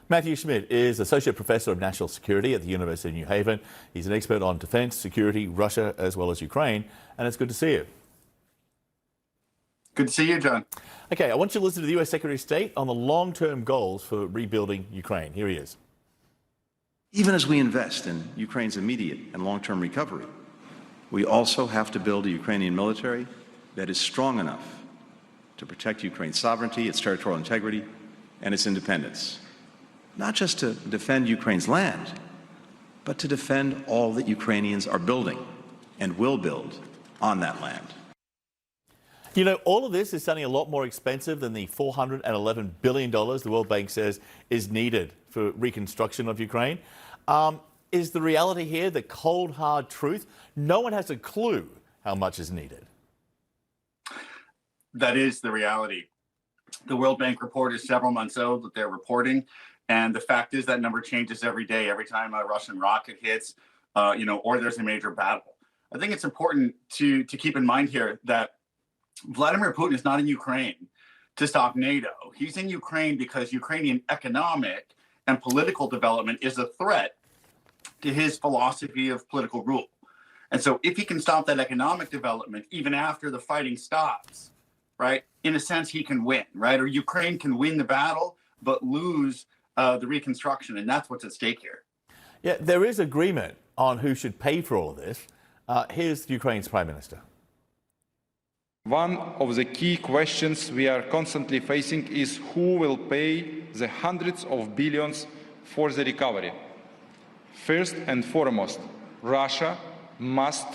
Matthew Schmidt is Associate Professor of National Security at the University of New Haven. He's an expert on defence, security, Russia, as well as Ukraine, and it's good to see you. Good to see you, John. Okay, I want you to listen to the US Secretary of State on the long-term goals for rebuilding Ukraine. Here he is. Even as we invest in Ukraine's immediate and long-term recovery, we also have to build a Ukrainian military that is strong enough to protect Ukraine's sovereignty, its territorial integrity, and its independence. Not just to defend Ukraine's land, but to defend all that Ukrainians are building and will build on that land. You know, all of this is sounding a lot more expensive than the $411 billion the World Bank says is needed for reconstruction of Ukraine. Is the reality here the cold, hard truth? No one has a clue how much is needed. That is the reality. The World Bank report is several months old that they're reporting. And the fact is that number changes every day, every time a Russian rocket hits, or there's a major battle. I think it's important to keep in mind here that Vladimir Putin is not in Ukraine to stop NATO. He's in Ukraine because Ukrainian economic and political development is a threat to his philosophy of political rule. And so if he can stop that economic development, even after the fighting stops, right, in a sense, he can win, right? Or Ukraine can win the battle, but lose the reconstruction, and that's what's at stake here. Yeah, there is agreement on who should pay for all of this. Here's Ukraine's Prime Minister. One of the key questions we are constantly facing is who will pay the hundreds of billions for the recovery. First and foremost, Russia must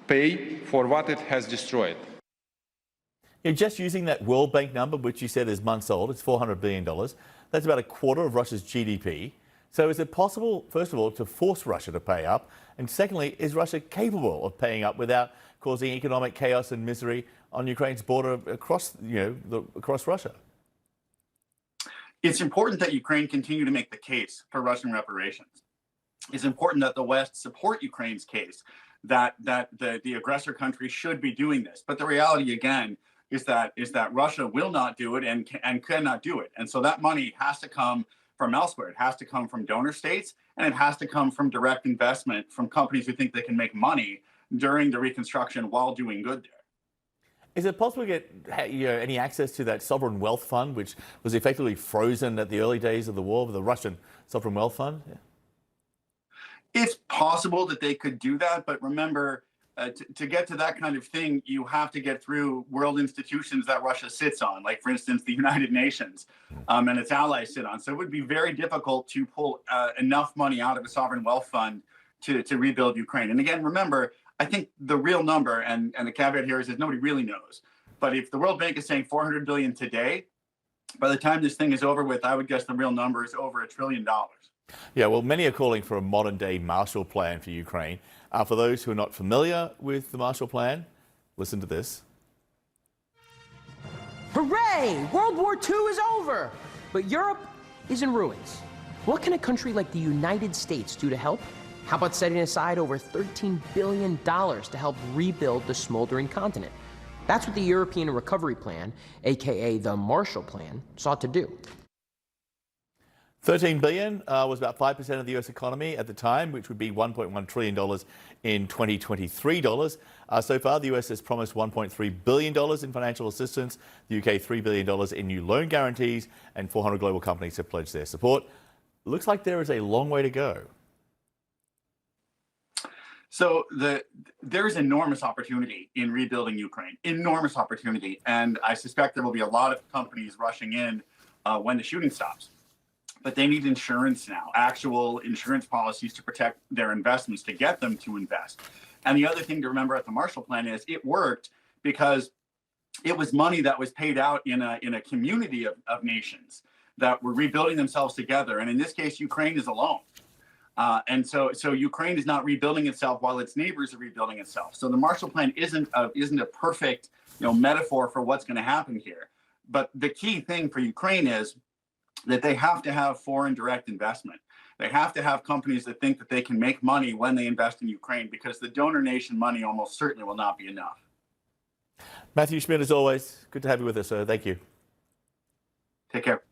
pay for what it has destroyed. You're just using that World Bank number, which you said is months old, it's $400 billion. That's about a quarter of Russia's GDP. So is it possible, first of all, to force Russia to pay up? And secondly, is Russia capable of paying up without causing economic chaos and misery on Ukraine's border across Russia? It's important that Ukraine continue to make the case for Russian reparations. It's important that the West support Ukraine's case that the aggressor country should be doing this. But the reality, again, is that Russia will not do it and cannot do it. And so that money has to come from elsewhere. It has to come from donor states, and it has to come from direct investment from companies who think they can make money during the reconstruction while doing good there. Is it possible to get any access to that sovereign wealth fund, which was effectively frozen at the early days of the war, the Russian sovereign wealth fund? Yeah. It's possible that they could do that, but remember, to get to that kind of thing, you have to get through world institutions that Russia sits on, like, for instance, the United Nations and its allies sit on. So it would be very difficult to pull enough money out of a sovereign wealth fund to rebuild Ukraine. And again, remember, I think the real number, and the caveat here is that nobody really knows. But if the World Bank is saying $400 billion today, by the time this thing is over with, I would guess the real number is over $1 trillion. Yeah, well, many are calling for a modern-day Marshall Plan for Ukraine. For those who are not familiar with the Marshall Plan, listen to this. Hooray! World War II is over, but Europe is in ruins. What can a country like the United States do to help? How about setting aside over $13 billion to help rebuild the smoldering continent? That's what the European Recovery Plan, aka the Marshall Plan, sought to do. $13 billion was about 5% of the US economy at the time, which would be $1.1 trillion in 2023 dollars. So far, the US has promised $1.3 billion in financial assistance, the UK $3 billion in new loan guarantees, and 400 global companies have pledged their support. Looks like there is a long way to go. So there is enormous opportunity in rebuilding Ukraine, enormous opportunity. And I suspect there will be a lot of companies rushing in when the shooting stops. But they need insurance now, actual insurance policies to protect their investments, to get them to invest. And the other thing to remember at the Marshall Plan is it worked because it was money that was paid out in a community of nations that were rebuilding themselves together. And in this case, Ukraine is alone. And so Ukraine is not rebuilding itself while its neighbors are rebuilding itself. So the Marshall Plan isn't a perfect metaphor for what's going to happen here. But the key thing for Ukraine is that they have to have foreign direct investment. They have to have companies that think that they can make money when they invest in Ukraine, because the donor nation money almost certainly will not be enough. Matthew Schmidt, as always, good to have you with us, sir. Thank you. Take care.